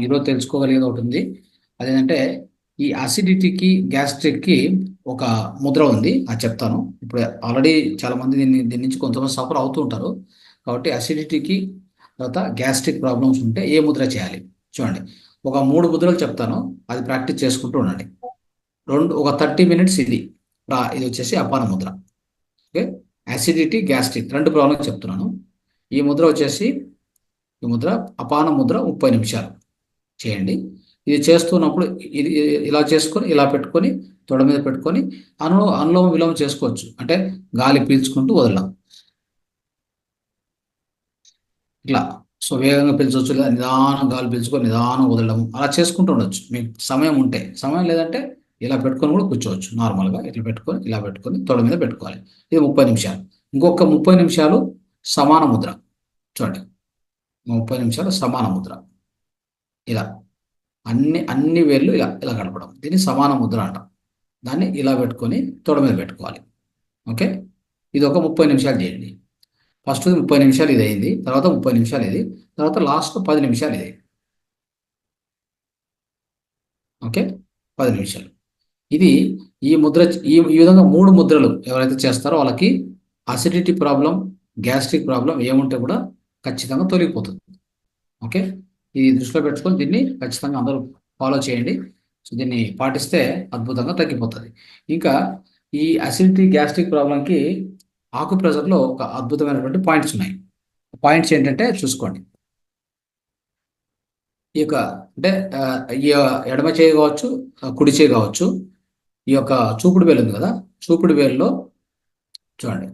ఈరోజు తెలుసుకోగలిగేది ఒకటి ఉంది. అదేంటంటే ఈ అసిడిటీకి గ్యాస్ట్రిక్కి ఒక ముద్ర ఉంది, అది చెప్తాను. ఇప్పుడు ఆల్రెడీ చాలా మంది దీని నుంచి కొంతమంది సఫర్ అవుతూ ఉంటారు. కాబట్టి అసిడిటీకి తర్వాత గ్యాస్ట్రిక్ ప్రాబ్లమ్స్ ఉంటే ఏ ముద్ర చేయాలి చూడండి. ఒక 3 ముద్రలు చెప్తాను, అది ప్రాక్టీస్ చేసుకుంటూ ఉండండి. ఒక 30 మినిట్స్ ఇది వచ్చేసి అపాన Mudra. Okay, acidity gastric 2 problems చెప్తున్నాను. ఈ ముద్ర వచ్చేసి ఈ ముద్ర అపాన ముద్ర 30 నిమిషాలు చేయండి. ఇది చేస్తున్నప్పుడు ఇది ఇలా చేసుకొని ఇలా పెట్టుకొని తొడ మీద పెట్టుకొని అనులోమ విలోమం చేసుకోవచ్చు. అంటే గాలి పీల్చుకుంటూ వదలడం ఇట్లా. సో వేగంగా పీల్చవచ్చు, లేదా నిదానం గాలి పీల్చుకొని నిదానం వదలడం, అలా చేసుకుంటూ ఉండొచ్చు మీకు సమయం ఉంటే. సమయం లేదంటే ఇలా పెట్టుకొని కూడా కూర్చోవచ్చు. నార్మల్గా ఇట్లా పెట్టుకొని ఇలా పెట్టుకొని తొడ మీద పెట్టుకోవాలి. ఇది 30 నిమిషాలు. ఇంకొక 30 నిమిషాలు సమాన ముద్ర చూడండి. 30 నిమిషాలు సమాన ముద్ర. ఇలా అన్ని వేళ్ళు ఇలా ఇలా గడపడం, దీన్ని సమాన ముద్ర అంటాం. దాన్ని ఇలా పెట్టుకొని తొడ మీద పెట్టుకోవాలి. ఓకే, ఇది ఒక 30 నిమిషాలు చేయండి. ఫస్ట్ 30 నిమిషాలు ఇది అయింది, తర్వాత 30 నిమిషాలు ఇది, తర్వాత లాస్ట్ 10 నిమిషాలు ఇది. ఓకే, 10 నిమిషాలు ఇది. ఈ ముద్ర ఈ విధంగా 3 ముద్రలు ఎవరైతే చేస్తారో వాళ్ళకి అసిడిటీ ప్రాబ్లం, గ్యాస్ట్రిక్ ప్రాబ్లం ఏముంటే కూడా ఖచ్చితంగా తొలగిపోతుంది. ఓకే, ఇది దృష్టిలో పెట్టుకొని దీన్ని ఖచ్చితంగా అందరూ ఫాలో చేయండి. సో దీన్ని పాటిస్తే అద్భుతంగా తగ్గిపోతుంది. ఇంకా ఈ అసిడిటీ గ్యాస్ట్రిక్ ప్రాబ్లంకి ఆకుప్రెషర్లో ఒక అద్భుతమైనటువంటి పాయింట్స్ ఉన్నాయి. పాయింట్స్ ఏంటంటే చూసుకోండి. ఈ యొక్క అంటే ఈ ఎడమ చేయి కావచ్చు, కుడి చేయి కావచ్చు, ఈ యొక్క చూపుడు వేలు ఉంది కదా, చూపుడు వేలులో చూడండి,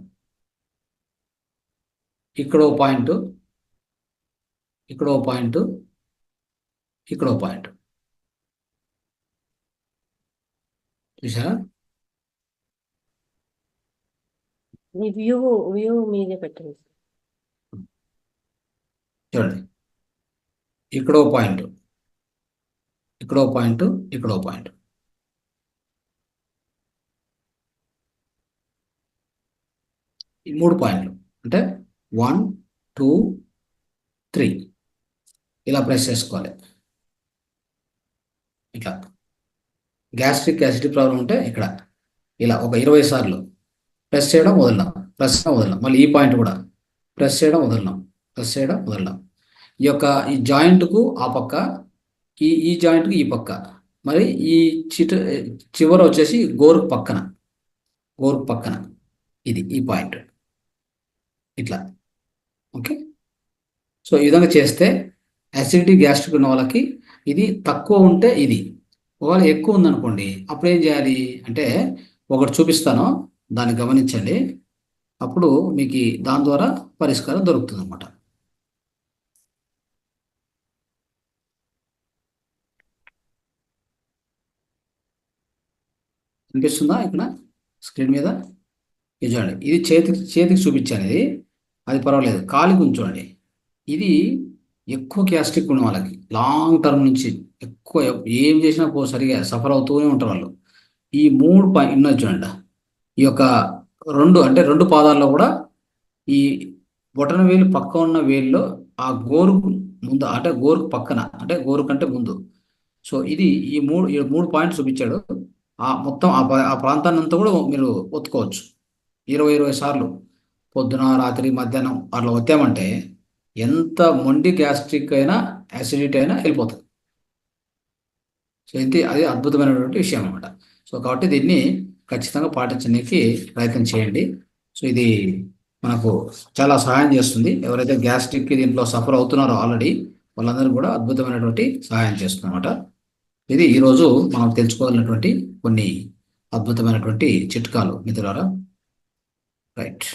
ఇక్కడ ఓ పాయింట్, ఇక్కడ ఓ పాయింట్, ఇక్కడ ఓ పాయింట్, చూసారా? వ్యూ మీదే పెట్టండి. చూడండి, ఇక్కడ ఓ పాయింట్, ఇక్కడ ఓ పాయింట్, ఇక్కడ ఓ పాయింట్. ఈ 3 పాయింట్లు అంటే 1 2 3 ఇలా ప్రెస్ చేసుకోవాలి. ఇట్లా గ్యాస్ట్రిక్ యాసిడిటీ ప్రాబ్లం ఉంటే ఇక్కడ ఇలా ఒక 20 సార్లు ప్రెస్ చేయడం వదలడం, ప్రెస్ చేయడం వదలడం. మళ్ళీ ఈ పాయింట్ కూడా ప్రెస్ చేయడం వదలడం, ప్రెస్ చేయడం వదలడం. ఈ జాయింట్కు ఆ పక్క, ఈ జాయింట్కు ఈ పక్క, మరి ఈ చివర వచ్చేసి గోరుకు పక్కన ఇది ఈ పాయింట్ ఇట్లా. ఓకే, సో ఈ విధంగా చేస్తే అసిడిటీ గ్యాస్ట్రిక్ ఉన్న వాళ్ళకి ఇది తక్కువ ఉంటే ఇది, ఒకవేళ ఎక్కువ ఉందనుకోండి అప్పుడు ఏం చేయాలి అంటే ఒకటి చూపిస్తాను, దాన్ని గమనించండి. అప్పుడు మీకు దాని ద్వారా పరిష్కారం దొరుకుతుంది అన్నమాట. అనిపిస్తుందా ఇక్కడ స్క్రీన్ మీద? ఇది చూడండి, ఇది చేతికి చూపించాను. ఇది అది పర్వాలేదు, కాలికి ఉంచండి. ఇది ఎక్కువ గ్యాస్ట్రిక్ ఉన్న వాళ్ళకి లాంగ్ టర్మ్ నుంచి ఎక్కువ ఏం చేసినా సరిగా సఫర్ అవుతూనే ఉంటారు వాళ్ళు. ఈ 3 పాయింట్ చూడండి, ఈ యొక్క 2 పాదాల్లో కూడా ఈ బొటన వేలు పక్క ఉన్న వేలులో ఆ గోరుకు ముందు, అంటే గోరుకు పక్కన, అంటే గోరు కంటే ముందు. సో ఇది ఈ 3 పాయింట్స్ చూపించాడు. ఆ మొత్తం ఆ ప్రాంతాన్ని అంతా కూడా మీరు ఒత్తుకోవచ్చు 20 సార్లు, పొద్దున రాత్రి మధ్యాహ్నం అట్లా ఒత్తామంటే ఎంత మొండి గ్యాస్ట్రిక్ అయినా యాసిడిటీ అయినా వెళ్ళిపోతుంది. సో అది అద్భుతమైనటువంటి విషయం అనమాట. సో కాబట్టి దీన్ని ఖచ్చితంగా పాటించడానికి ప్రయత్నం చేయండి. సో ఇది మనకు చాలా సహాయం చేస్తుంది. ఎవరైతే గ్యాస్ట్రిక్ దీంట్లో సఫర్ అవుతున్నారో ఆల్రెడీ వాళ్ళందరూ కూడా అద్భుతమైనటువంటి సహాయం చేస్తుంది అనమాట. ఇది ఈరోజు మనం తెలుసుకోవాలన్నటువంటి కొన్ని అద్భుతమైనటువంటి చిట్కాలు మిత్రులారా. రైట్.